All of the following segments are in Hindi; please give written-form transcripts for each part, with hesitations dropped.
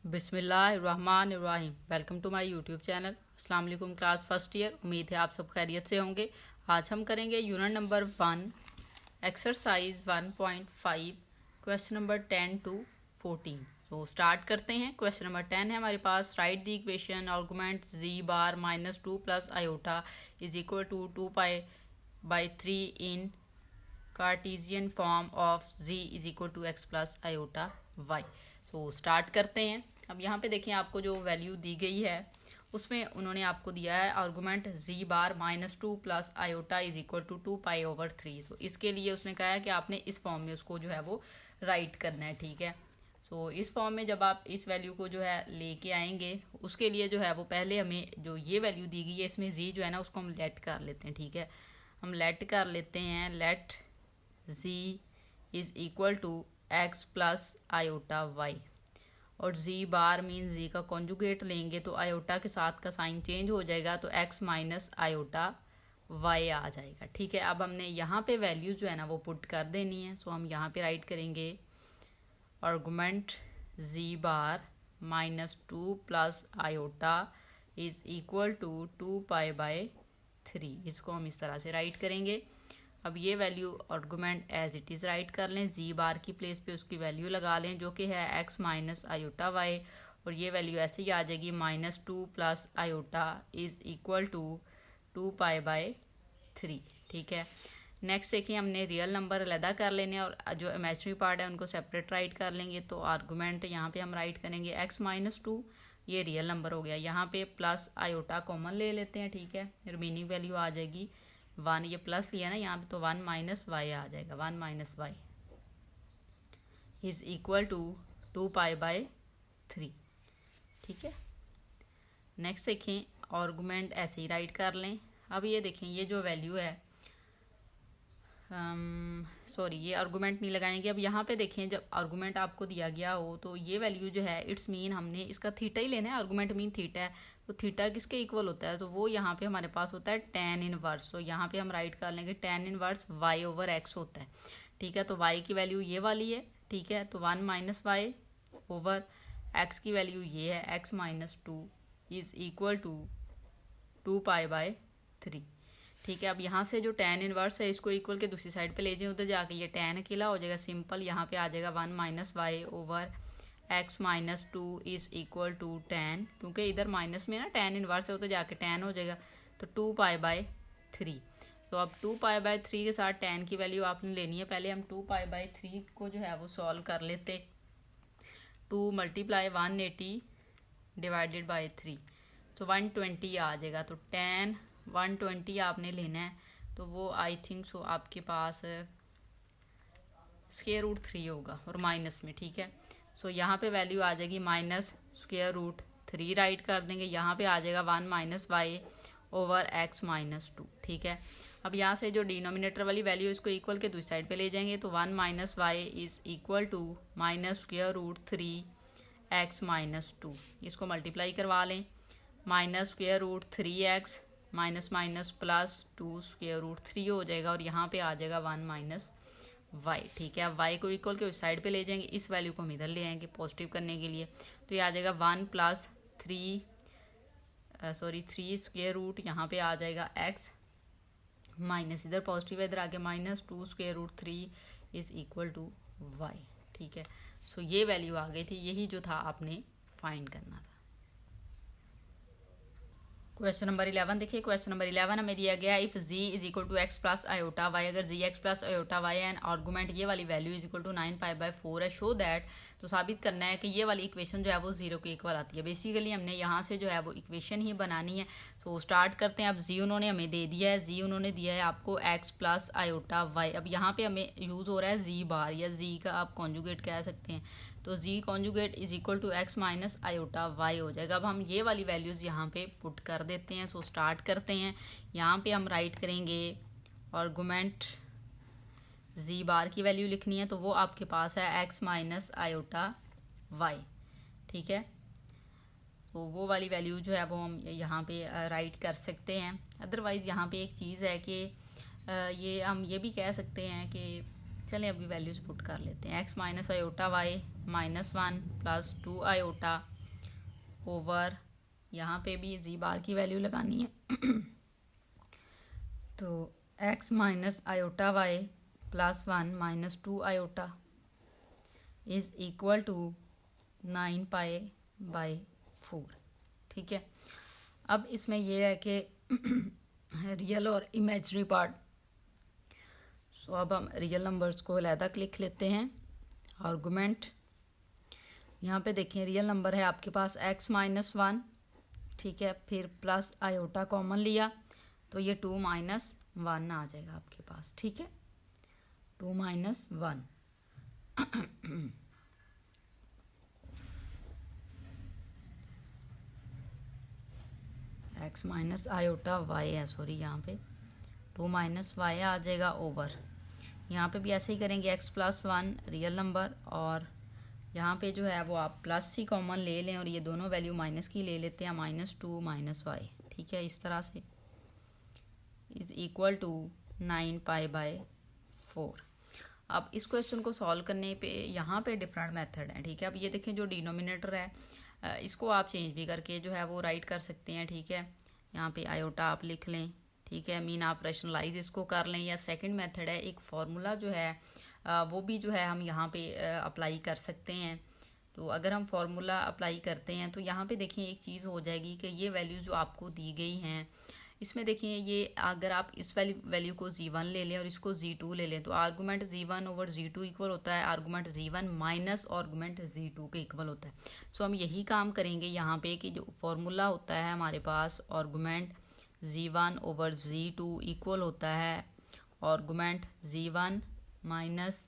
बिस्मिल्लाहिर्रहमानिर्रहीम। Welcome to my YouTube channel. अस्सलाम वालेकुम क्लास फर्स्ट ईयर। उम्मीद है आप सब खैरियत से होंगे। आज हम करेंगे unit number 1 exercise 1.5 question number 10 to 14। तो स्टार्ट करते हैं। क्वेश्चन नंबर 10 है हमारे पास। Write the equation argument z bar -2 plus iota is equal to 2π/3 in Cartesian form of z is equal to x plus iota y। तो स्टार्ट करते हैं। अब यहाँ पे देखिए आपको जो वैल्यू दी गई है उसमें उन्होंने आपको दिया है argument z bar -2 plus iota is equal to 2π/3। तो इसके लिए उसने कहा है कि आपने इस फॉर्म में उसको जो है वो राइट करना है, ठीक है। तो इस फॉर्म में जब आप इस वैल्यू को जो है लेके आएंगे उसके लिए जो है वो पहले हमें जो ये वैल्यू दी गई है इसमें z जो है ना उसको हम लेट कर लेते हैं, ठीक है। हम लेट कर लेते हैं, let z is equal to x plus iota y। और z बार मीन z का कॉन्जुगेट लेंगे तो आयोटा के साथ का साइन चेंज हो जाएगा तो x माइनस आयोटा y आ जाएगा, ठीक है। अब हमने यहाँ पे वैल्यूज जो है ना वो पुट कर देनी है। सो हम यहाँ पे राइट करेंगे argument z bar -2 plus iota is equal to 2π/3। इसको हम इस तरह से राइट करेंगे। अब ये value argument as it is write कर लें, z बार की प्लेस पे उसकी वैल्यू लगा लें जो कि है x माइनस आयोटा y। और ये वैल्यू ऐसे ही आ जाएगी -2 plus iota is equal to 2π/3, ठीक है। नेक्स्ट देखिए हमने रियल नंबर अलहदा कर लेने और जो इमेजिनरी पार्ट है उनको सेपरेट राइट कर लेंगे। तो आर्गुमेंट यहाँ पे हम राइट करेंगे x -2, ये रियल नंबर हो गया। यहाँ पे प्लस आयोटा कॉमन ले लेते हैं, ठीक है। रिमेनिंग वैल्यू आ जाएगी 1, ये प्लस लिया ना यहाँ पे तो 1 माइनस वाई आ जाएगा। 1 minus Y is equal to 2π/3, ठीक है। नेक्स्ट देखें आर्गुमेंट ऐसे ही राइट कर लें। अब ये देखें ये जो वैल्यू है सॉरी ये आर्गुमेंट नहीं लगाएंगे। अब यहाँ पे देखें जब आर्गुमेंट आपको दिया गया हो तो ये वैल्यू जो है इट्स मीन हमने इसका थीटा ही लेना है। आर्गुमेंट मीन थीटा है तो थीटा किसके इक्वल होता है तो वो यहाँ पे हमारे पास होता है tan इनवर्स। तो यहाँ पे हम राइट कर लेंगे tan इनवर्स y/x होता है, ठीक है। तो y की वैल्यू ये वाली है, ठीक है। तो 1 माइनस वाई ओवर x की वैल्यू ये है x -2 इज इक्वल टू 2π/3, ठीक है। अब यहाँ से जो tan इनवर्स है इसको इक्वल के दूसरी साइड पे ले जाए, उधर जाके ये tan अकेला हो जाएगा सिंपल। यहाँ पे आ जाएगा 1 minus Y over x -2 is equal to tan, क्योंकि इधर माइनस में ना tan इनवर्स है उधर जाके tan हो जाएगा तो 2π/3। तो अब 2π/3 के साथ tan की वैल्यू आपने लेनी है। पहले हम 2π/3 को जो है वो सॉल्व कर लेते। 2 × 180 डिवाइडेड बाई 3 तो 120 आ जाएगा। तो tan 120 आपने लेना है तो वो आई थिंक सो आपके पास √3 होगा और माइनस में, ठीक है। सो यहाँ पे वैल्यू आ जाएगी -√3 राइट कर देंगे। यहाँ पे आ जाएगा 1 माइनस वाई ओवर x -2, ठीक है। अब यहाँ से जो डिनोमिनेटर वाली वैल्यू इसको इक्वल के दूसरी साइड पे ले जाएंगे तो 1 minus Y is equal to -√3 x -2। इसको मल्टीप्लाई करवा लें, -√3x माइनस माइनस प्लस 2√3 हो जाएगा और यहाँ पे आ जाएगा 1 माइनस वाई, ठीक है। अब वाई को इक्वल के उस साइड पे ले जाएंगे, इस वैल्यू को हम इधर ले आएंगे पॉजिटिव करने के लिए। तो ये आ जाएगा 1 + 3 √3 यहाँ पे आ जाएगा x माइनस इधर पॉजिटिव है इधर आगे -2√3 इज इक्वल टू वाई, ठीक है। सो ये वैल्यू आ गई थी, यही जो था आपने फाइंड करना था। क्वेश्चन नंबर 11 देखिए। क्वेश्चन नंबर 11 हमें दिया गया if z is equal to x plus iota y. अगर z x plus iota y and argument ये वाली वैल्यू इज इक्वल टू 9π/4 है, शो दैट। तो साबित करना है कि ये वाली इक्वेशन जो है वो 0 के इक्वल आती है। बेसिकली हमने यहाँ से जो है वो इक्वेशन ही बनानी है। तो स्टार्ट करते हैं। अब z उन्होंने हमें दे दिया है, z उन्होंने दिया है आपको x प्लस आयोटा वाई। अब यहाँ पे हमें यूज़ हो रहा है z बार या z का आप कॉन्जुगेट कह सकते हैं। तो z conjugate is equal to x minus iota y हो जाएगा। अब हम ये वाली वैल्यूज़ यहाँ पे पुट कर देते हैं। सो स्टार्ट करते हैं। यहाँ पे हम राइट करेंगे आर्गुमेंट z बार की वैल्यू लिखनी है तो वो आपके पास है x माइनस आयोटा वाई, ठीक है। तो वो वाली वैल्यू जो है वो हम यहाँ पे राइट कर सकते हैं। अदरवाइज़ यहाँ पे एक चीज़ है कि ये हम ये भी कह सकते हैं कि चलें अभी वैल्यूज़ पुट कर लेते हैं। x minus iota y -1 + 2 iota over यहाँ पे भी जी बार की वैल्यू लगानी है तो x minus iota y plus 1 minus 2 iota is equal to 9 pi by 4। ठीक है, अब इसमें यह है कि रियल और इमेजनरी पार्ट, सो अब हम रियल नंबर्स को अलहदा लिख लेते हैं। आर्गुमेंट यहाँ पे देखें, रियल नंबर है आपके पास x माइनस 1, ठीक है, फिर प्लस आयोटा कॉमन लिया तो ये 2 माइनस 1 आ जाएगा आपके पास। ठीक है, 2 minus 1 x minus iota y है, सॉरी यहाँ पे 2 माइनस y आ जाएगा ओवर, यहाँ पे भी ऐसे ही करेंगे x प्लस 1 रियल नंबर, और यहाँ पे जो है वो आप प्लस सी कॉमन ले लें और ये दोनों वैल्यू माइनस की ले लेते हैं, माइनस 2 माइनस y। ठीक है, इस तरह से is equal to 9 pi by 4। अब इस क्वेश्चन को सॉल्व करने पे यहाँ पे डिफरेंट मेथड है। ठीक है, अब ये देखें जो डिनोमिनेटर है इसको आप चेंज भी करके जो है वो राइट कर सकते हैं। ठीक है, यहाँ पे आयोटा आप लिख लें, ठीक है, मीन आप रैशनलाइज इसको कर लें, या सेकंड मेथड है एक फार्मूला जो है वो भी जो है हम यहाँ पे अप्लाई कर सकते हैं। तो अगर हम फार्मूला अप्लाई करते हैं तो यहाँ पे देखिए एक चीज़ हो जाएगी कि ये वैल्यूज़ जो आपको दी गई हैं इसमें देखिए ये अगर आप इस वैल्यू को z1 ले लें और इसको z2 ले लें तो argument z1 over z2 equal होता है argument z1 minus argument z2 के इक्वल होता है। सो हम यही काम करेंगे यहाँ पे कि जो फार्मूला होता है हमारे पास argument z1 over z2 equal होता है argument z1 minus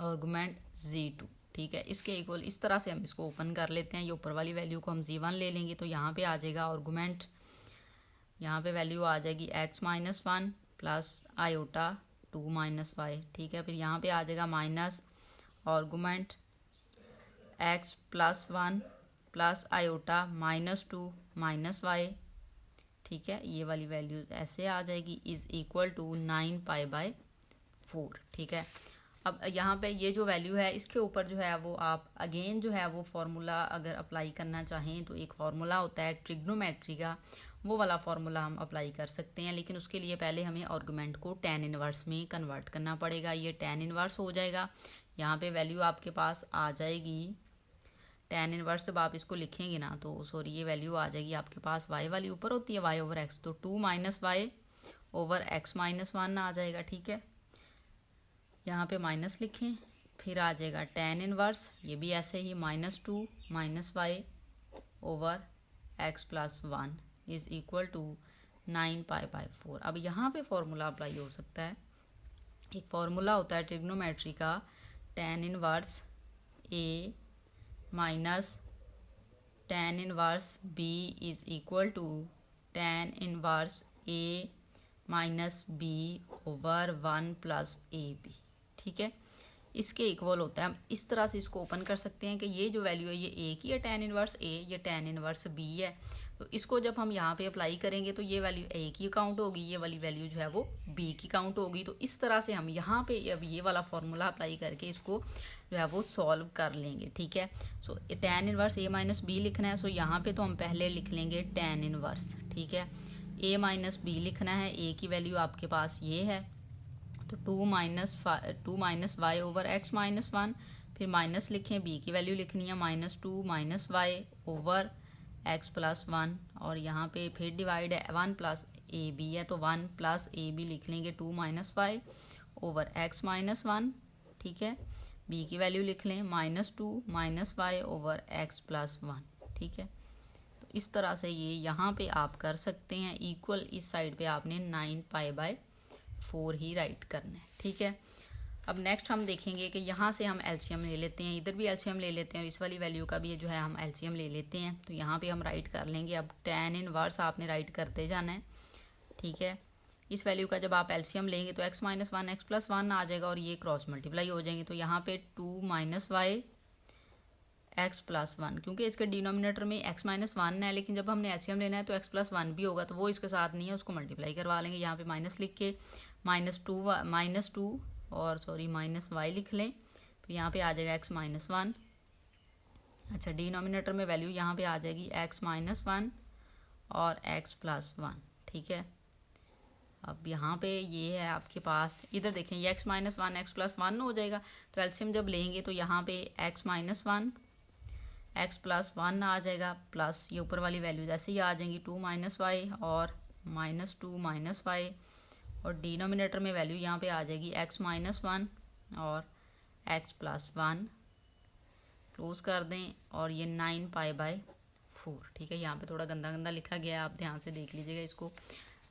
argument z2। ठीक है, इसके इक्वल इस तरह से हम इसको ओपन कर लेते हैं। ये ऊपर वाली वैल्यू को हम z1 ले लेंगे तो यहाँ पे आ जाएगा आर्गूमेंट, यहाँ पे वैल्यू आ जाएगी x minus 1 plus iota 2 minus y. ठीक है, फिर यहाँ पे आ जाएगा minus argument x plus 1 plus iota minus 2 minus y. ठीक है, ये वाली वैल्यू ऐसे आ जाएगी is equal to 9 pi by 4। ठीक है, अब यहाँ पे ये जो वैल्यू है इसके ऊपर जो है वो आप अगेन जो है वो फार्मूला अगर अप्लाई करना चाहें तो एक फार्मूला होता है ट्रिग्नोमेट्री का, वो वाला फार्मूला हम अप्लाई कर सकते हैं, लेकिन उसके लिए पहले हमें आर्गूमेंट को tan इनवर्स में कन्वर्ट करना पड़ेगा। ये tan इनवर्स हो जाएगा, यहाँ पे वैल्यू आपके पास आ जाएगी tan इनवर्स। जब आप इसको लिखेंगे ना तो सॉरी ये वैल्यू आ जाएगी आपके पास y वाली ऊपर होती है y ओवर x, तो 2 minus Y over x minus 1 आ जाएगा। ठीक है, यहाँ पे माइनस लिखें, फिर आ जाएगा tan इनवर्स, ये भी ऐसे ही minus 2 minus Y over x plus 1 is equal to 9 pi by 4। अब यहाँ पे फॉर्मूला अप्लाई हो सकता है, एक फार्मूला होता है ट्रिग्नोमेट्री का tan inverse a minus tan inverse b is equal to tan inverse a minus b over 1 plus a b. ठीक है, इसके इक्वल होता है। हम इस तरह से इसको ओपन कर सकते हैं कि ये जो वैल्यू है ये a की है tan इनवर्स a, ये tan इनवर्स b है, तो इसको जब हम यहाँ पे अप्लाई करेंगे तो ये वैल्यू a की काउंट होगी, ये वाली वैल्यू जो है वो b की काउंट होगी। तो इस तरह से हम यहाँ पे अब ये वाला फार्मूला अप्लाई करके इसको जो है वो सॉल्व कर लेंगे। ठीक है, सो tan inverse a minus b लिखना है, सो यहाँ पे तो हम पहले लिख लेंगे tan इनवर्स। ठीक है, a माइनस b लिखना है, a की वैल्यू आपके पास ये है तो 2 minus Y over x minus 1, फिर माइनस लिखें, b की वैल्यू लिखनी है minus 2 minus Y over x plus 1, और यहाँ पे फिर डिवाइड है 1 प्लस ए बी है तो 1 प्लस ए बी लिख लेंगे 2 minus Y over x minus 1। ठीक है, b की वैल्यू लिख लें minus 2 minus Y over x plus 1। ठीक है, तो इस तरह से ये यहाँ पे आप कर सकते हैं। इक्वल इस साइड पे आपने 9 पाई बाय 4 ही राइट करना है। ठीक है, अब नेक्स्ट हम देखेंगे कि यहाँ से हम एलसीएम ले लेते हैं, इधर भी एलसीएम ले लेते हैं और इस वाली वैल्यू का भी जो है हम एलसीएम ले लेते हैं। तो यहाँ पे हम राइट कर लेंगे, अब tan इनवर्स आपने राइट करते जाना है। ठीक है, इस वैल्यू का जब आप एलसीएम लेंगे तो x माइनस 1 x प्लस 1 आ जाएगा और ये क्रॉस मल्टीप्लाई हो जाएंगे, तो यहाँ पे 2 माइनस वाई x प्लस 1, क्योंकि इसके डिनोमिनेटर में x माइनस 1 है, लेकिन जब हमने एलसीएम लेना है तो x प्लस 1 भी होगा, तो वो इसके साथ नहीं है, उसको मल्टीप्लाई करवा लेंगे। यहाँ पे माइनस लिख के माइनस टू और सॉरी माइनस वाई लिख लें, फिर यहाँ पे आ जाएगा x माइनस 1 अच्छा, डिनोमिनेटर में वैल्यू यहाँ पे आ जाएगी x माइनस 1 और x प्लस 1, ठीक है। अब यहाँ पे ये है आपके पास, इधर देखें ये x माइनस 1 x प्लस 1 हो जाएगा, तो एलसीएम जब लेंगे तो यहाँ पे x माइनस 1 x प्लस 1 आ जाएगा, प्लस ये ऊपर वाली वैल्यू जैसे ही आ जाएंगी 2 माइनस वाई और माइनस 2 माइनस वाई, और डिनोमिनेटर में वैल्यू यहाँ पे आ जाएगी x माइनस 1 और x प्लस 1, क्लोज कर दें, और ये 9 पाई बाय 4, ठीक है। यहाँ पे थोड़ा गंदा गंदा लिखा गया है, आप ध्यान से देख लीजिएगा, इसको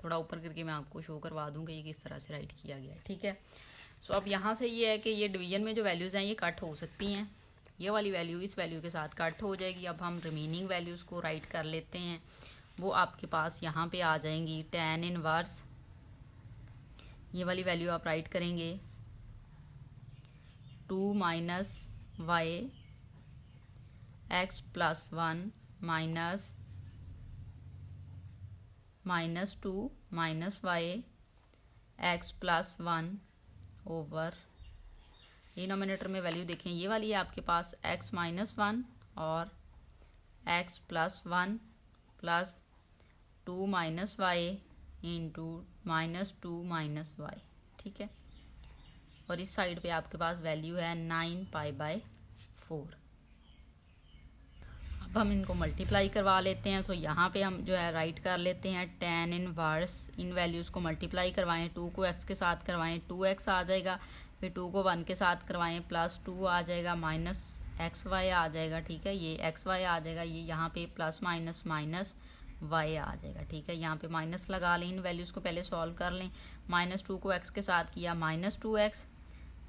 थोड़ा ऊपर करके मैं आपको शो करवा दूँगा ये किस तरह से राइट किया गया है, ठीक है। सो अब यहाँ से ये है कि ये डिवीजन में जो वैल्यूज़ हैं ये कट हो सकती हैं, ये वाली वैल्यू इस वैल्यू के साथ कट हो जाएगी। अब हम रिमेनिंग वैल्यूज़ को राइट कर लेते हैं, वो आपके पास यहाँ पे आ जाएंगी tan इनवर्स, ये वाली वैल्यू आप राइट करेंगे 2 minus y x plus 1 minus 2 minus y x plus 1 over, denominator में वैल्यू देखें ये वाली है आपके पास x माइनस 1 और x plus 1 plus 2 minus y into minus 2 minus y, ठीक है। और इस साइड पे आपके पास वैल्यू है 9 पाई बाय 4। अब हम इनको मल्टीप्लाई करवा लेते हैं। सो यहाँ पे हम जो है राइट कर लेते हैं tan इनवर्स, इन वैल्यूज़ को मल्टीप्लाई करवाएं, 2 को x के साथ करवाएं 2x आ जाएगा, फिर 2 को 1 के साथ करवाएं प्लस 2 आ जाएगा, माइनस xy आ जाएगा, ठीक है। ये xy आ जाएगा, ये यहाँ पे प्लस माइनस माइनस y आ जाएगा, ठीक है। यहाँ पे माइनस लगा लें, इन वैल्यूज़ को पहले सॉल्व कर लें। माइनस 2 को x के साथ किया माइनस 2x,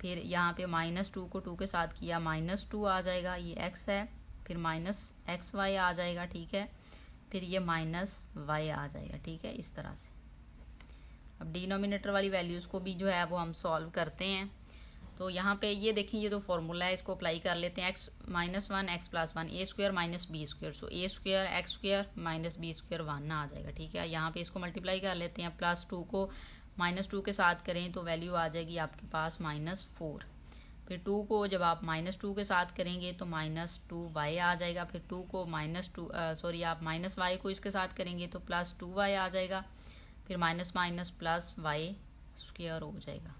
फिर यहाँ पे माइनस 2 को 2 के साथ किया माइनस 2 आ जाएगा, ये x है, फिर माइनस xy आ जाएगा, ठीक है। फिर ये माइनस y आ जाएगा, ठीक है, इस तरह से। अब डिनोमिनेटर वाली वैल्यूज़ को भी जो है वो हम सॉल्व करते हैं। तो यहाँ पे ये देखिए, ये तो फॉर्मूला है, इसको अप्लाई कर लेते हैं। x minus 1 x plus 1 a square minus b square, so a square x square minus b square 1 आ जाएगा, ठीक है। यहाँ पे इसको मल्टीप्लाई कर लेते हैं, प्लस 2 को माइनस 2 के साथ करें तो वैल्यू आ जाएगी आपके पास माइनस 4, फिर 2 को जब आप माइनस 2 के साथ करेंगे तो माइनस 2y आ जाएगा, फिर 2 को माइनस 2 आप माइनस y को इसके साथ करेंगे तो प्लस 2y आ जाएगा, फिर minus minus plus y square हो जाएगा,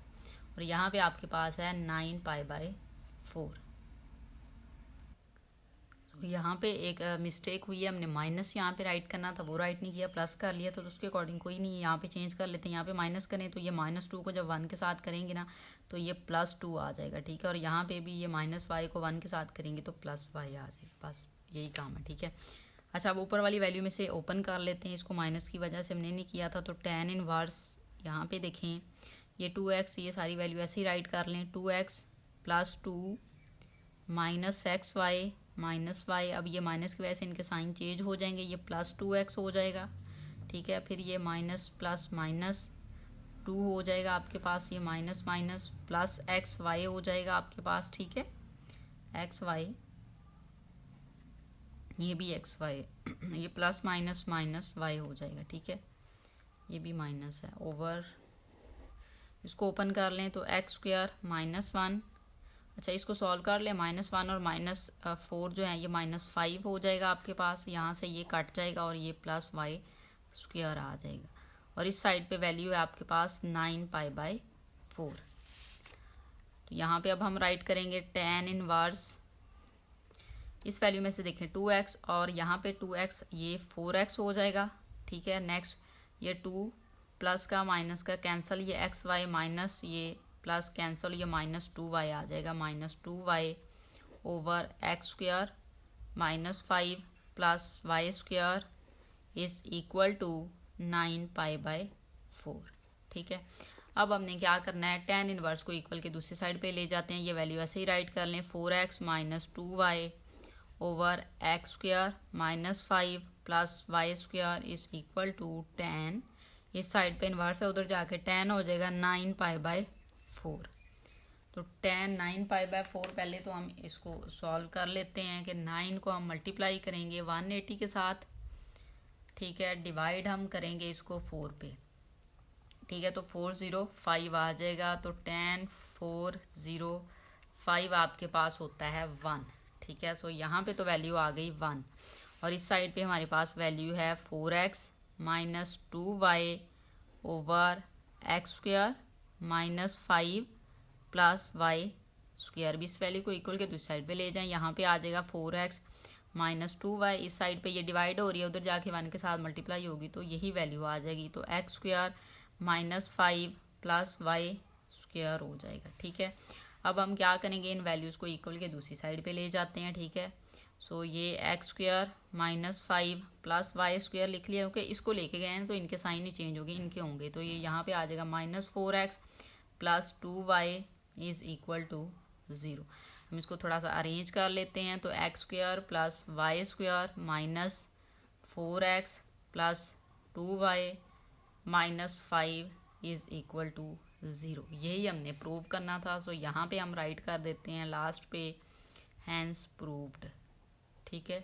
और यहाँ पे आपके पास है 9 पाई बाय 4। तो यहाँ पे एक मिस्टेक हुई है, हमने माइनस यहाँ पे राइट करना था वो राइट नहीं किया, प्लस कर लिया, तो उसके अकॉर्डिंग कोई नहीं, यहाँ पे चेंज कर लेते हैं। यहाँ पे माइनस करें तो ये माइनस 2 को जब 1 के साथ करेंगे ना तो ये प्लस 2 आ जाएगा, ठीक है। और यहाँ पे भी ये माइनस वाई को 1 के साथ करेंगे तो प्लस वाई आ जाएगा, बस यही काम है, ठीक है। अच्छा, अब ऊपर वाली वैल्यू में से ओपन कर लेते हैं, इसको माइनस की वजह से हमने नहीं किया था। तो tan इनवर्स यहाँ पे देखें, ये 2x, ये सारी वैल्यू ऐसे ही राइट कर लें, 2x plus 2 minus x y minus y, अब ये माइनस की वजह से इनके साइन चेंज हो जाएंगे, ये प्लस 2x हो जाएगा, ठीक है। फिर ये माइनस प्लस माइनस 2 हो जाएगा आपके पास, ये minus minus plus x y हो जाएगा आपके पास, ठीक है। एक्स वाई, ये भी एक्स वाई, ये प्लस माइनस माइनस वाई हो जाएगा, ठीक है। ये भी माइनस है, ओवर, इसको ओपन कर लें तो एक्स स्क्वायर माइनस 1, अच्छा इसको सॉल्व कर ले, माइनस 1 और माइनस 4 जो है ये माइनस 5 हो जाएगा आपके पास, यहाँ से ये कट जाएगा और ये प्लस वाई स्क्वायर आ जाएगा, और इस साइड पे वैल्यू है आपके पास 9 पाई बाय 4। तो यहाँ पे अब हम राइट करेंगे tan इनवर्स, इस वैल्यू में से देखें 2x और यहाँ पे 2x, ये 4x हो जाएगा, ठीक है। नेक्स्ट ये 2 प्लस का माइनस का कैंसिल, ये एक्स वाई माइनस ये प्लस कैंसिल, ये माइनस 2y आ जाएगा, minus 2y over x square minus 5 plus y square is equal to 9 pi by 4, ठीक है। अब हमने क्या करना है, tan इनवर्स को इक्वल के दूसरी साइड पे ले जाते हैं, ये वैल्यू ऐसे ही राइट कर लें, 4x minus 2y over x square minus 5 plus y square is equal to tan, इस साइड पे इन्वर्स है, उधर जाके tan हो जाएगा 9 पाई बाय 4। तो tan 9 पाई बाय 4, पहले तो हम इसको सॉल्व कर लेते हैं कि 9 को हम मल्टीप्लाई करेंगे 180 के साथ, ठीक है, डिवाइड हम करेंगे इसको 4 पे, ठीक है। तो 405 आ जाएगा, तो tan 405 आपके पास होता है 1, ठीक है। सो यहाँ पे तो वैल्यू आ गई 1 और इस साइड पे हमारे पास वैल्यू है 4x minus 2y over x square minus 5 plus y square. भी इस वैल्यू को इक्वल के दूसरी साइड पे ले जाएं, यहाँ पे आ जाएगा 4x माइनस 2y। इस साइड पे ये डिवाइड हो रही है, उधर जाके 1 के साथ मल्टीप्लाई होगी तो यही वैल्यू आ जाएगी। तो x square minus 5 plus y square हो जाएगा, ठीक है। अब हम क्या करेंगे, इन वैल्यूज़ को इक्वल के दूसरी साइड पे ले जाते हैं, ठीक है। सो ये x square minus 5 plus y square लिख लिया, क्योंकि इसको लेके गए हैं तो इनके साइन ही चेंज होंगे, इनके होंगे। तो ये यहाँ पे आ जाएगा minus 4x plus 2y is equal to 0। हम इसको थोड़ा सा अरेंज कर लेते हैं। तो x square plus y square minus 4x plus 2y minus 5 is equal to 0। यही हमने प्रूव करना था। सो यहाँ पे हम राइट कर देते हैं लास्ट पे हैंस प्रूव्ड, ठीक है।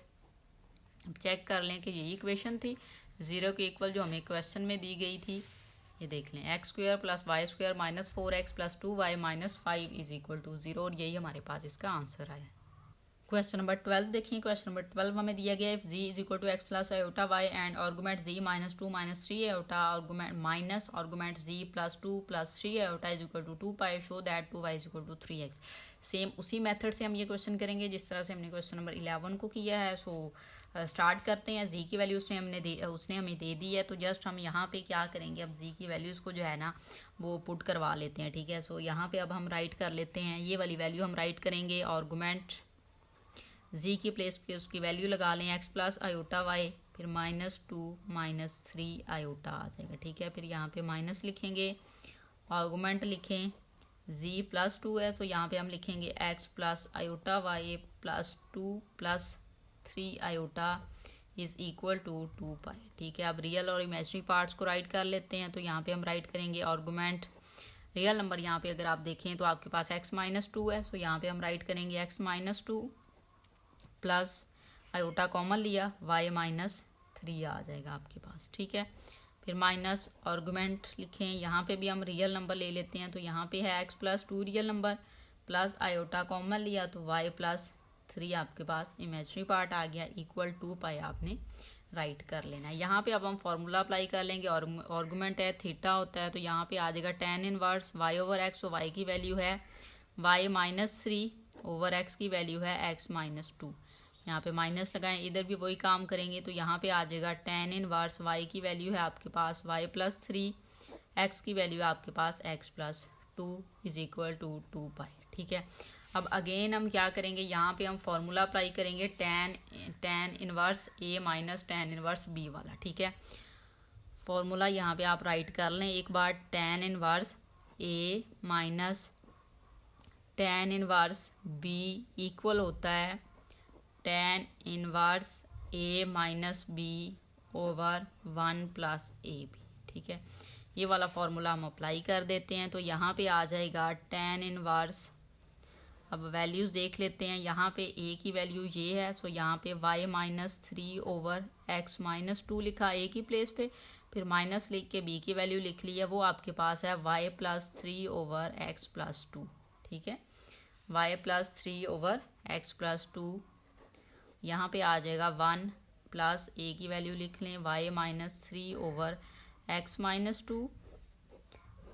अब चेक कर लें कि यही इक्वेशन थी 0 के इक्वल जो हमें क्वेश्चन में दी गई थी। ये देख लें, x square plus y square minus 4x plus 2y minus 5 is equal to 0 और यही हमारे पास इसका आंसर आया। क्वेश्चन नंबर 12 देखिए। क्वेश्चन नंबर 12 हमें दिया गया है if z is equal to x plus iota y and argument z minus 2 minus 3 iota argument minus argument z plus 2 plus 3 iota is equal to 2 pi, show that 2y is equal to 3x। Same उसी मेथड से हम ये क्वेश्चन करेंगे जिस तरह से हमने क्वेश्चन नंबर 11 को किया है। सो स्टार्ट करते हैं। जी की वैल्यू उसने हमें दे दी है, तो जस्ट हम यहाँ पे क्या करेंगे, अब जी की वैल्यूज़ को जो है ना वो पुट करवा लेते हैं, ठीक है। सो यहाँ पे अब हम राइट कर लेते हैं, ये वाली वैल्यू हम राइट करेंगे। आर्गुमेंट जी की प्लेस पे उसकी वैल्यू लगा लें एक्स प्लस आयोटा वाई, फिर माइनस 2 माइनस 3 आयोटा आ जाएगा, ठीक है। फिर यहाँ पे माइनस लिखेंगे, आर्गुमेंट लिखें जी प्लस 2 है, तो यहाँ पे हम लिखेंगे x plus iota y plus 2 plus 3 iota is equal to 2 pi, ठीक है। अब रियल और इमेजिनरी पार्ट्स को राइट कर लेते हैं। तो यहाँ पे हम राइट करेंगे आर्गुमेंट रियल नंबर, यहाँ पे अगर आप देखें तो आपके पास x माइनस 2 है, सो यहाँ पे हम राइट करेंगे x minus 2 plus iota common लिया y माइनस 3 आ जाएगा आपके पास, ठीक है। फिर माइनस आर्गुमेंट लिखें, यहाँ पे भी हम रियल नंबर ले लेते हैं। तो यहाँ पे है x plus 2 real number plus iota common लिया तो y प्लस 3 आपके पास इमेजिनरी पार्ट आ गया, इक्वल 2 पाई आपने राइट कर लेना है। यहाँ पे अब हम फॉर्मूला अप्लाई कर लेंगे। और आर्गुमेंट है थीटा होता है, तो यहाँ पे आ जाएगा tan inverse y over x। तो y की वैल्यू है y माइनस 3 ओवर x की वैल्यू है x माइनस 2। यहाँ पे माइनस लगाएं, इधर भी वही काम करेंगे। तो यहाँ पे आ जाएगा tan इनवर्स y की वैल्यू है आपके पास y प्लस 3, x की वैल्यू है आपके पास x plus 2 is equal to 2 pi, ठीक है। अब अगेन हम क्या करेंगे, यहाँ पे हम फॉर्मूला अप्लाई करेंगे tan inverse a minus tan inverse b वाला, ठीक है। फॉर्मूला यहाँ पे आप राइट कर लें एक बार, tan inverse a minus tan inverse b equal होता है tan inverse a minus b over 1 plus a b, ठीक है। ये वाला फॉर्मूला हम अप्लाई कर देते हैं। तो यहाँ पे आ जाएगा tan इनवर्स, अब वैल्यूज़ देख लेते हैं। यहाँ पे a की वैल्यू ये है, सो यहाँ पे y minus 3 over x minus 2 लिखा a की प्लेस पे, फिर माइनस लिख के b की वैल्यू लिख ली है, वो आपके पास है y plus 3 over x plus 2, ठीक है। y plus 3 over x plus 2, यहाँ पे आ जाएगा 1 प्लस a की वैल्यू लिख लें y minus 3 over x minus 2,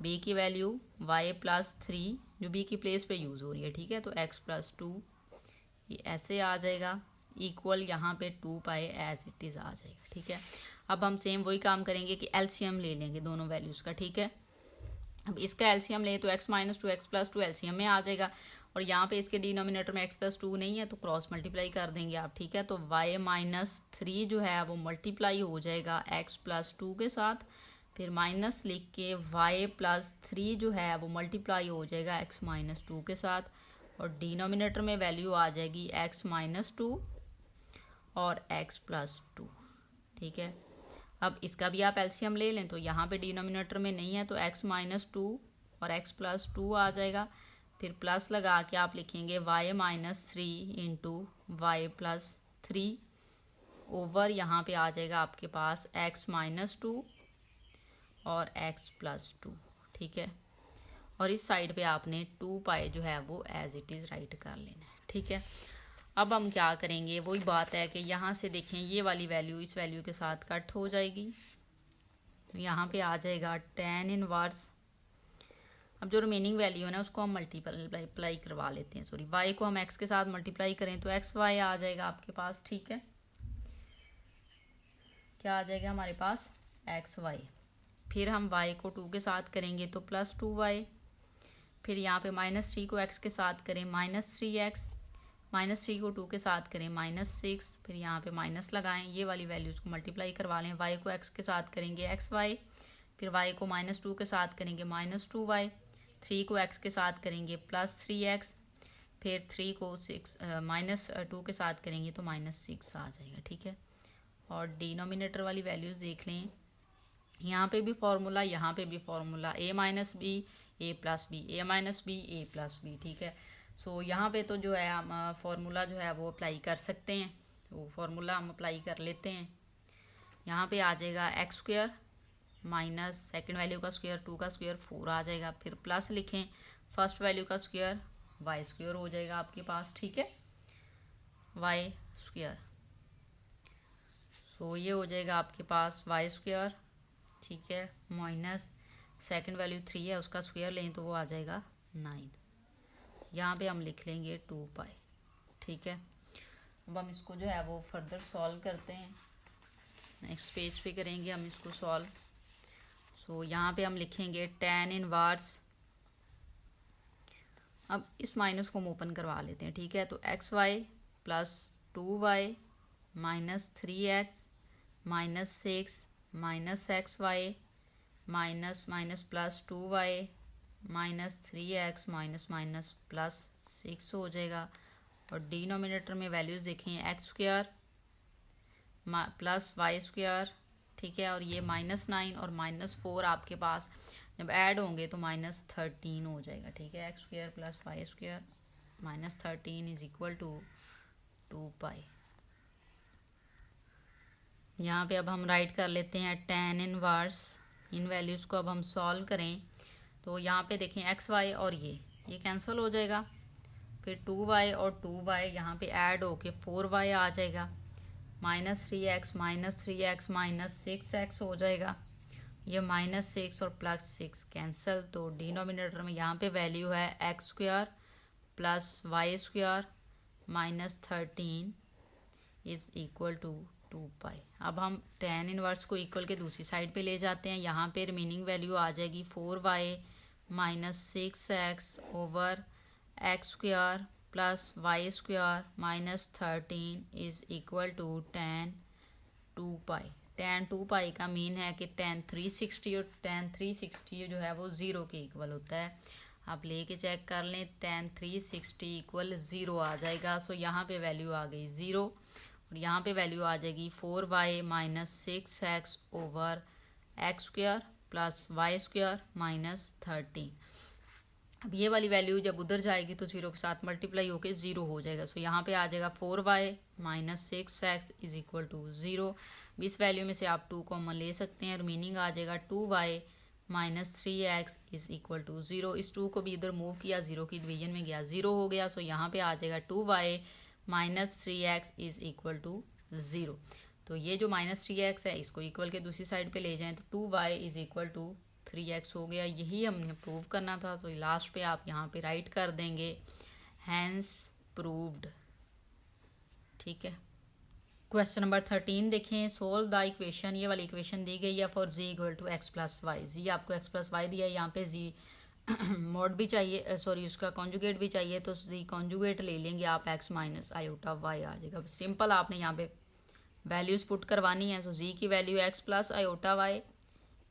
b की वैल्यू y प्लस 3 जो b की प्लेस पे यूज़ हो रही है, ठीक है। तो x प्लस 2 ये ऐसे आ जाएगा, इक्वल यहाँ पे 2 पाई एज इट इज़ आ जाएगा, ठीक है। अब हम सेम वही काम करेंगे कि एलसीएम ले लेंगे दोनों वैल्यूज़ का, ठीक है। अब इसका एलसीएम लें तो x minus 2 x plus 2 LCM में आ जाएगा, और यहाँ पे इसके डिनोमिनेटर में x प्लस 2 नहीं है तो क्रॉस मल्टीप्लाई कर देंगे आप, ठीक है। तो y माइनस 3 जो है वो मल्टीप्लाई हो जाएगा x प्लस 2 के साथ, फिर माइनस लिख के y प्लस 3 जो है वो मल्टीप्लाई हो जाएगा x माइनस 2 के साथ, और डिनोमिनेटर में वैल्यू आ जाएगी x माइनस 2 और x प्लस 2, ठीक है। अब इसका भी आप एलसीएम ले लें, तो यहाँ पे डिनोमिनेटर में नहीं है तो x माइनस 2 और x प्लस 2 आ जाएगा, फिर प्लस लगा के आप लिखेंगे y minus 3 into y plus 3 over यहाँ पे आ जाएगा आपके पास x माइनस 2 और x प्लस 2, ठीक है। और इस साइड पे आपने 2 पाई जो है वो एज इट इज़ राइट कर लेना है, ठीक है। अब हम क्या करेंगे, वही बात है कि यहाँ से देखें ये वाली वैल्यू इस वैल्यू के साथ कट हो जाएगी, तो यहाँ पे आ जाएगा tan इनवर्स। अब जो रिमेनिंग वैल्यू है ना उसको हम मल्टीप्लाई करवा लेते हैं, सॉरी y को हम x के साथ मल्टीप्लाई करें तो xy आ जाएगा आपके पास, ठीक है। क्या आ जाएगा हमारे पास, xy। फिर हम y को 2 के साथ करेंगे तो +2y। फिर यहाँ पे -3 को x के साथ करें -3x, -3 को 2 के साथ करें -6। फिर यहाँ पे माइनस लगाएं, ये वाली वैल्यूज़ को मल्टीप्लाई करवा लें। y को x के साथ करेंगे xy, फिर y को -2 के साथ करेंगे -2y, 3 को x के साथ करेंगे +3x, फिर 3 को -2 के साथ करेंगे तो -6 आ जाएगा, ठीक है। और डिनोमिनेटर वाली वैल्यूज़ देख लें, यहाँ पे भी फॉर्मूला, यहाँ पे भी formula, a minus b a plus b, a minus b a plus b, ठीक है। सो यहाँ पे तो जो है हम फॉर्मूला जो है वो अप्लाई कर सकते हैं, वो फॉर्मूला हम अप्लाई कर लेते हैं। यहाँ पे आ जाएगा x² माइनस सेकेंड वैल्यू का स्क्वायर 2 का स्क्वायर 4 आ जाएगा, फिर प्लस लिखें फर्स्ट वैल्यू का स्क्वायर y² हो जाएगा आपके पास, ठीक है, y²। सो ये हो जाएगा आपके पास y², ठीक है, माइनस सेकेंड वैल्यू 3 है उसका स्क्वायर लें तो वो आ जाएगा 9। यहाँ पे हम लिख लेंगे 2π, ठीक है। अब हम इसको जो है वो फर्दर सॉल्व करते हैं, नेक्स्ट पेज पे करेंगे हम इसको सॉल्व। सो यहाँ पे हम लिखेंगे tan इनवर्स, अब इस माइनस को हम ओपन करवा लेते हैं, ठीक है। तो xy plus 2y minus 3x minus 6 minus xy minus minus plus 2y minus 3x minus minus plus 6 हो जाएगा। और डिनोमिनेटर में वैल्यूज़ देखें x² प्लस y², ठीक है, और ये -9 और -4 आपके पास जब ऐड होंगे तो -13 हो जाएगा, ठीक है। x² plus y² -13 is equal to 2π। यहाँ पे अब हम राइट कर लेते हैं tan इनवर्स, इन वैल्यूज़ को अब हम सॉल्व करें तो यहाँ पे देखें xy और ये कैंसिल हो जाएगा, फिर 2y और 2y यहाँ पे ऐड होके 4y आ जाएगा, -3x माइनस 6x हो जाएगा, ये -6 और +6 कैंसिल, तो डिनोमिनेटर में यहाँ पे वैल्यू है x² plus y² -13 is equal to 2π। अब हम tan इनवर्स को इक्वल के दूसरी साइड पे ले जाते हैं, यहाँ पे रिमेनिंग वैल्यू आ जाएगी 4y minus 6x over x² plus y² -13 is equal to tan 2π। tan 2π का मीन है कि tan 360 और tan 360 जो है वो 0 के इक्वल होता है। आप लेके चेक कर लें, tan 360 इक्वल 0 आ जाएगा। सो यहाँ पे वैल्यू आ गई 0 और यहाँ पे वैल्यू आ जाएगी 4y minus 6x over x² plus y² -13। अब ये वाली वैल्यू जब उधर जाएगी तो 0 के साथ मल्टीप्लाई होके 0 हो जाएगा। सो यहाँ पे आ जाएगा 4y minus 6x is equal to 0। इस वैल्यू में से आप 2 कॉमन ले सकते हैं, रिमेनिंग आ जाएगा 2y minus 3x is equal to 0। इस 2 को भी इधर मूव किया, 0 की डिवीजन में गया 0 हो गया। सो यहाँ पे आ जाएगा 2y minus 3x is equal to 0। तो ये जो -3x है इसको इक्वल के दूसरी साइड पे ले जाएं तो 2y is equal to 3x हो गया। यही हमने प्रूव करना था। तो लास्ट पे आप यहाँ पे राइट कर देंगे हैंस प्रूव्ड, ठीक है। क्वेश्चन नंबर 13 देखें, सोल्व द इक्वेशन। ये वाली इक्वेशन दी गई है for z equal to x plus Y. जी आपको x प्लस वाई दिया है, यहाँ पे z मोड भी चाहिए, सॉरी उसका कॉन्जुगेट भी चाहिए, तो z कॉन्जुगेट ले लेंगे आप, x माइनस आयोटा y आ जाएगा। सिंपल आपने यहाँ पे वैल्यूज पुट करवानी है। सो z की value x plus iota y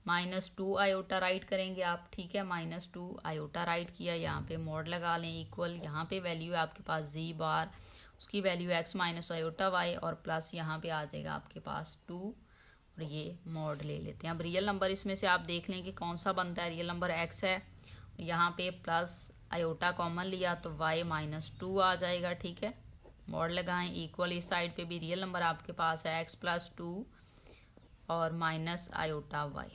minus 2 iota right करेंगे आप, ठीक है, -2 आयोटा राइट किया, यहाँ पे मोड लगा लें इक्वल, यहाँ पे वैल्यू है आपके पास z बार, उसकी value x minus iota y और प्लस यहाँ पे आ जाएगा आपके पास 2 और ये मोड ले लेते हैं। अब रियल नंबर इसमें से आप देख लें कि कौन सा बनता है। रियल नंबर x है, यहाँ पे प्लस आयोटा कॉमन लिया तो y माइनस 2 आ जाएगा, ठीक है, मोड लगाएं इक्वल। इस साइड पे भी रियल नंबर आपके पास है x प्लस 2 और माइनस आयोटा y।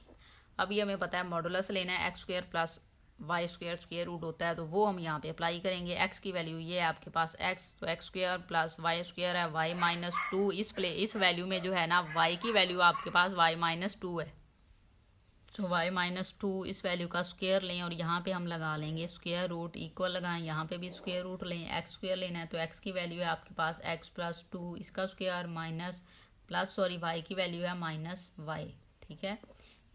अब ये हमें पता है मॉडुलस लेना है x² plus y square square root होता है, तो वो हम यहाँ पे अप्लाई करेंगे। एक्स की वैल्यू ये है आपके पास एक्स, तो x square plus y square है वाई माइनस टू। इस वैल्यू में जो है ना वाई की वैल्यू आपके पास वाई माइनस टू है, तो वाई माइनस टू इस वैल्यू का स्क्वायर लें और यहाँ पे हम लगा लेंगे स्क्वायर रूट, इक्वल लगाएं, यहाँ पे भी स्क्वायर रूट लें, एक्स स्क्वायर लेना है तो एक्स की वैल्यू है आपके पास एक्स प्लस टू, इसका स्क्वायर माइनस प्लस वाई की वैल्यू है माइनस वाई, ठीक है,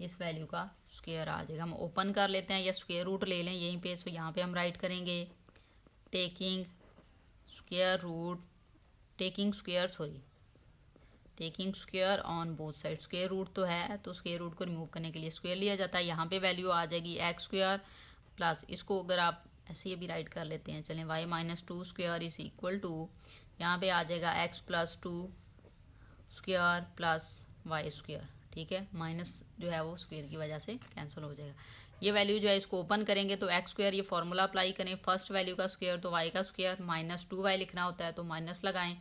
इस वैल्यू का स्क्वायर आ जाएगा। हम ओपन कर लेते हैं या स्क्वायर रूट ले लें यहीं पे, तो यहाँ पे हम राइट करेंगे taking square on both side. Square root तो है, तो स्क्वायर रूट को रिमूव करने के लिए स्क्वायर लिया जाता है। यहाँ पे वैल्यू आ जाएगी एक्स स्क्वायर प्लस, इसको अगर आप ऐसे ये भी राइट कर लेते हैं, चलें, y minus two square is equal to, यहाँ पे आ जाएगा x plus two square plus y square, ठीक है, माइनस जो है वो स्क्वायर की वजह से कैंसिल हो जाएगा। ये वैल्यू जो है इसको ओपन करेंगे तो एक्स स्क्वायर, ये फॉर्मूला अप्लाई करें, फर्स्ट वैल्यू का स्क्वायर तो वाई का स्क्वायर, माइनस टू वाई लिखना होता है तो माइनस लगाएं,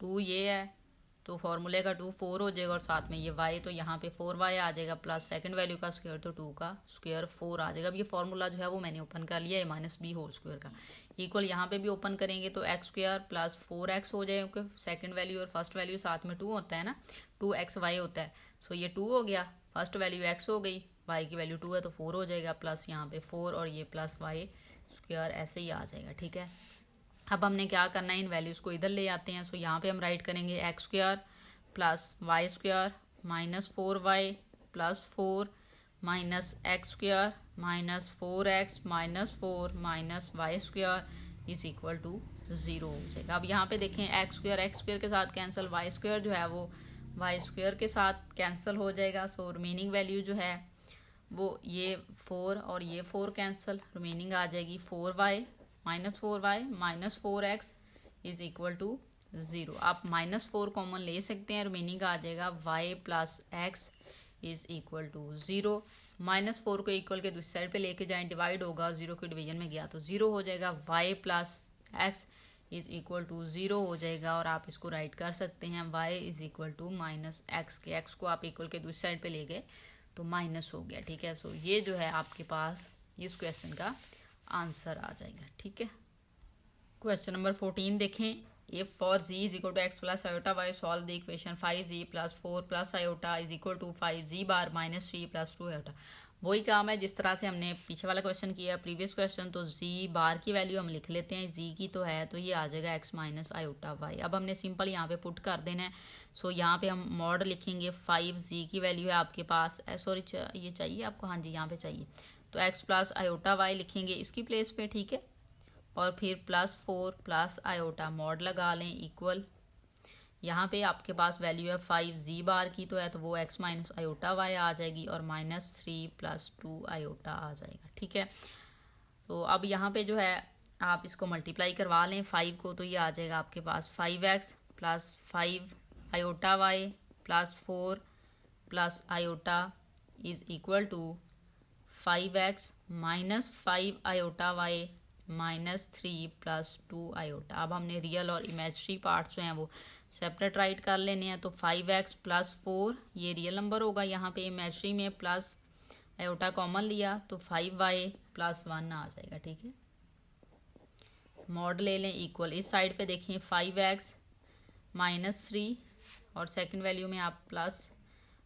टू ये है तो फॉर्मूले का टू फोर हो जाएगा और साथ में ये वाई, तो यहाँ पे फोर वाई आ जाएगा प्लस सेकंड वैल्यू का स्क्वायर तो टू का स्क्वायर फोर आ जाएगा। अब ये फॉर्मूला जो है वो मैंने ओपन कर लिया है माइनस बी होल स्क्वायर का, इक्वल यहाँ पे भी ओपन करेंगे तो x square plus four x हो जाएगा, क्योंकि सेकंड वैल्यू और फर्स्ट वैल्यू साथ में टू होता है ना, टू एक्स वाई होता है, सो ये टू हो गया, फर्स्ट वैल्यू एक्स हो गई, वाई की वैल्यू टू है तो फोर हो जाएगा, प्लस यहाँ पे फोर और ये प्लस वाई स्क्वायर ऐसे ही आ जाएगा, ठीक है। अब हमने क्या करना है, इन वैल्यूज़ को इधर ले आते हैं, सो यहाँ पे हम राइट करेंगे x square plus y square minus four y plus four minus x square minus four x minus four minus y square is equal to zero हो जाएगा। अब यहाँ पे देखें एक्स स्क्वायर के साथ कैंसिल, वाई स्क्वायर जो है वो वाई स्क्वायर के साथ कैंसिल हो जाएगा, सो रिमेनिंग वैल्यू जो है वो ये फोर और ये फोर कैंसिल, रिमेनिंग आ जाएगी four y minus four x is equal to zero. आप माइनस फोर कॉमन ले सकते हैं, रिमेनिंग आ जाएगा y plus x is equal to zero. Minus four को इक्वल के दूसरी साइड पे लेके जाएं, डिवाइड होगा और जीरो के डिवीजन में गया तो ज़ीरो हो जाएगा, y plus x is equal to zero हो जाएगा और आप इसको राइट कर सकते हैं y is equal to minus x के, एक्स को आप इक्वल के दूसरी साइड पे ले गए तो माइनस हो गया, ठीक है। सो ये जो है आपके पास इस क्वेश्चन का आंसर आ जाएगा, ठीक है। क्वेश्चन नंबर 14 देखें, if for z is equal to x plus iota y solve the equation 5z plus 4 plus iota is equal to 5z bar minus 3 plus 2 iota। वही काम है जिस तरह से हमने पीछे वाला क्वेश्चन किया प्रीवियस क्वेश्चन, तो z बार की वैल्यू हम लिख लेते हैं, z की तो है तो ये आ जाएगा x माइनस आयोटा y। अब हमने सिंपल यहाँ पे पुट कर देना है, सो यहाँ पे हम मॉड लिखेंगे, 5z की वैल्यू है आपके पास, सॉरी ये चाहिए आपको, हाँ जी यहाँ पे चाहिए, तो x प्लस आयोटा y लिखेंगे इसकी प्लेस पे, ठीक है, और फिर plus four plus iota mod लगा लें इक्वल, यहाँ पे आपके पास वैल्यू है 5z बार की तो है तो वो x माइनस आयोटा y आ जाएगी और माइनस 3 प्लस 2 आयोटा आ जाएगा, ठीक है। तो अब यहाँ पे जो है आप इसको मल्टीप्लाई करवा लें 5 को, तो ये आ जाएगा आपके पास 5x plus 5 iota y plus 4 plus iota is equal to 5x minus 5 iota y minus 3 plus 2 iota. अब हमने रियल और इमेजिनरी पार्ट्स जो हैं वो सेपरेट राइट कर लेने हैं, तो 5x प्लस 4 ये रियल नंबर होगा, यहाँ पे इमेजिनरी में प्लस आयोटा कॉमन लिया तो 5y प्लस 1 आ जाएगा, ठीक है। मॉड ले लें इक्वल, इस साइड पे देखें 5x माइनस 3 और सेकंड वैल्यू में आप प्लस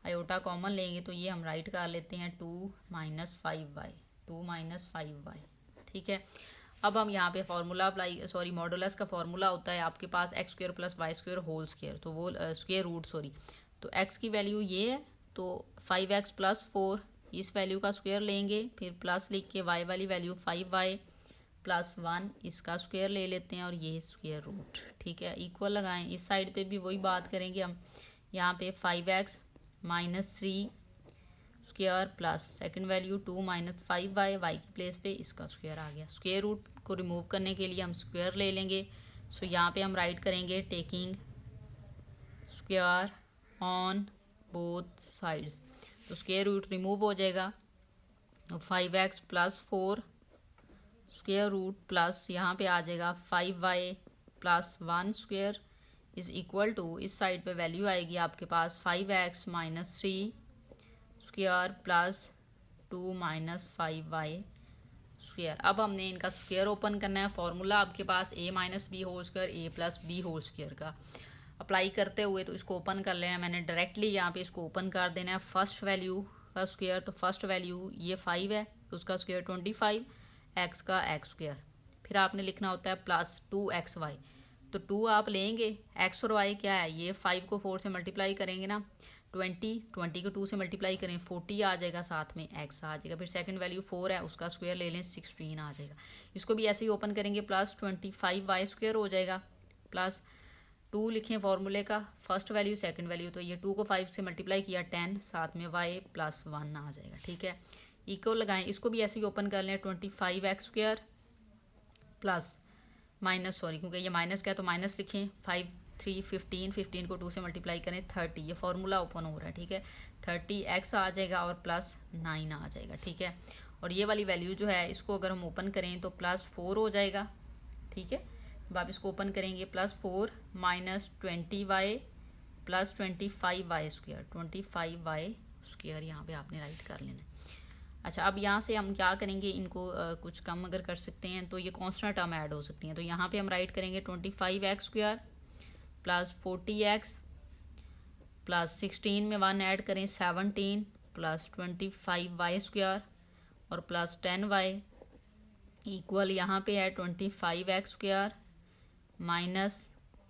आयोटा कॉमन लेंगे तो ये हम राइट कर लेते हैं 2 माइनस 5y, ठीक है। अब हम यहाँ पे फार्मूला अप्लाई, सॉरी मॉडुलस का फार्मूला होता है आपके पास x square plus y square whole square, तो वो स्क्वायर रूट सॉरी, तो एक्स की वैल्यू ये है तो 5x प्लस 4 इस वैल्यू का स्क्वायर लेंगे, फिर प्लस लिख के वाई वाली वैल्यू 5y प्लस 1 इसका स्क्वायर ले लेते हैं और ये स्क्वायर रूट, ठीक है, इक्वल लगाएं। इस साइड पे भी वही बात करेंगे हम, यहाँ पे 5x minus 3 square plus second value 2 minus 5y, y की प्लेस पे इसका स्क्वायर आ गया। स्क्वायर रूट को रिमूव करने के लिए हम स्क्वायर ले लेंगे, सो यहाँ पे हम राइट करेंगे taking square on both sides, तो स्क्वायर रूट रिमूव हो जाएगा, तो 5x plus 4 square root plus यहाँ पे आ जाएगा 5y plus 1 square is equal to, इस साइड पे वैल्यू आएगी आपके पास 5x minus 3 square plus 2 minus 5y square. अब हमने इनका स्क्वायर ओपन करना है। फॉर्मूला आपके पास a minus b whole square a plus b whole square का अप्लाई करते हुए तो इसको ओपन कर लेना है। मैंने डायरेक्टली यहाँ पे इसको ओपन कर देना है। फर्स्ट वैल्यू का स्क्वायर, तो फर्स्ट वैल्यू ये 5 है, उसका स्क्वायर 25, एक्स का एक्स स्क्वायर। फिर आपने लिखना होता है प्लस 2xy, तो 2 आप लेंगे, एक्स और वाई क्या है, ये 5 को 4 से मल्टीप्लाई करेंगे ना, 20 को 2 से मल्टीप्लाई करें 40 आ जाएगा, साथ में x आ जाएगा। फिर सेकंड वैल्यू 4 है, उसका स्क्वायर ले लें 16 आ जाएगा। इसको भी ऐसे ही ओपन करेंगे, प्लस 25y स्क्वायर हो जाएगा, प्लस 2 लिखें फार्मूले का, फर्स्ट वैल्यू सेकंड वैल्यू, तो ये 2 को 5 से मल्टीप्लाई किया 10, साथ में y प्लस 1 आ जाएगा। ठीक है, इक्वल लगाएं, इसको भी ऐसे ही ओपन कर लें, 25x square plus minus, sorry क्योंकि ये माइनस का है तो माइनस लिखें, 5 3 15 को 2 से मल्टीप्लाई करें 30, ये फार्मूला ओपन हो रहा है। ठीक है, 30x आ जाएगा और प्लस 9 आ जाएगा। ठीक है, और ये वाली वैल्यू जो है इसको अगर हम ओपन करें तो प्लस 4 हो जाएगा। ठीक है, अब आप इसको ओपन करेंगे, plus 4 minus 20y plus 25y square, 25y square यहाँ पे आपने राइट कर लेना है। अच्छा, अब यहाँ से हम क्या करेंगे, इनको कुछ कम अगर कर सकते हैं तो ये कांस्टेंट टर्म ऐड हो सकती हैं, तो यहाँ पे हम राइट करेंगे 25x square plus 40x plus 16 में 1 ऐड करें 17 प्लस 25y स्क्वायर और प्लस 10y इक्वल यहाँ पे है 25x स्क्वायर माइनस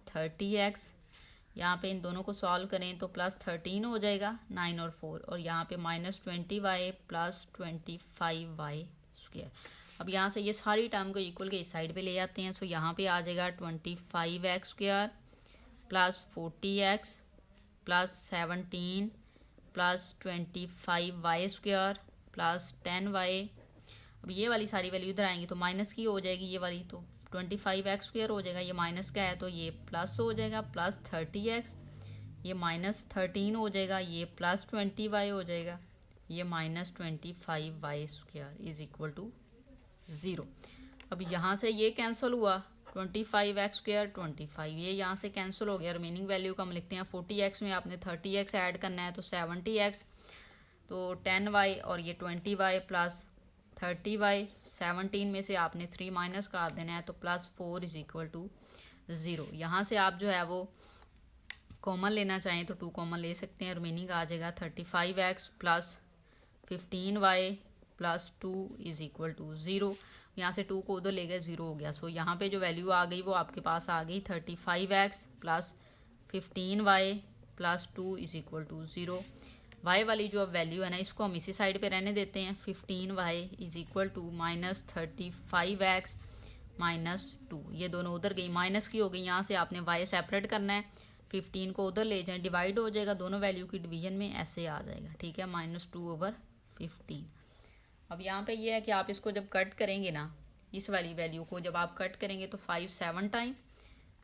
30x। यहाँ पे इन दोनों को सॉल्व करें तो प्लस 13 हो जाएगा, 9 और 4, और यहाँ पे minus 20y plus 25y square. अब यहाँ से ये सारी टर्म को इक्वल के इस साइड पे ले जाते हैं, सो यहाँ पे आ जाएगा 25x square plus 40x plus 17 plus 25y square plus 10y। अब ये वाली सारी वैल्यू इधर आएंगी तो माइनस की हो जाएगी ये वाली, तो 25x स्क्वायर हो जाएगा, ये माइनस का है तो ये प्लस हो जाएगा, प्लस 30x, ये माइनस 13 हो जाएगा, ये प्लस 20y हो जाएगा, ये minus 25y square is equal to 0। अब यहाँ से ये कैंसिल हुआ, 25x स्क्वायर 25, ये यहाँ से कैंसिल हो गया। रिमेनिंग वैल्यू का हम लिखते हैं 40x में आपने 30x ऐड करना है तो 70x, तो 10y और ये 20y प्लस 30y, 17 में से आपने 3 माइनस कर देना है तो प्लस 4 इज इक्वल टू 0। यहाँ से आप जो है वो कॉमन लेना चाहें तो 2 कॉमन ले सकते हैं, रिमेनिंग आ जाएगा 35x plus 15y plus 2 is equal to 0। यहाँ से 2 को उधर ले गए 0 हो गया, सो यहाँ पे जो वैल्यू आ गई वो आपके पास आ गई 35x plus 15y plus 2 is equal to 0। y वाली जो अब वैल्यू है ना इसको हम इसी साइड पे रहने देते हैं, 15y is equal to minus 35x minus 2, ये दोनों उधर गई, माइनस की हो गई, यहाँ से आपने y सेपरेट करना है, 15 को उधर ले जाएं, डिवाइड हो जाएगा दोनों वैल्यू की डिवीजन में, ऐसे आ जाएगा। ठीक है, -2/15। अब यहाँ पे ये है कि आप इसको जब कट करेंगे ना, इस वाली वैल्यू को जब आप कट करेंगे तो 5 7 टाइम,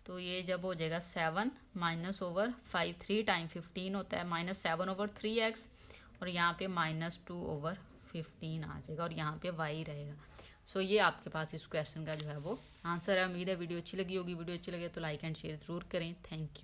तो ये जब हो जाएगा 7 -/5 3 टाइम 15 होता है, -7/3x, और यहाँ पे -2/15 आ जाएगा और यहाँ पे y रहेगा। सो ये आपके पास इस क्वेश्चन का जो है वो आंसर है। उम्मीद है वीडियो अच्छी लगी होगी, वीडियो अच्छी लगे तो लाइक एंड शेयर ज़रूर करें। Thank you.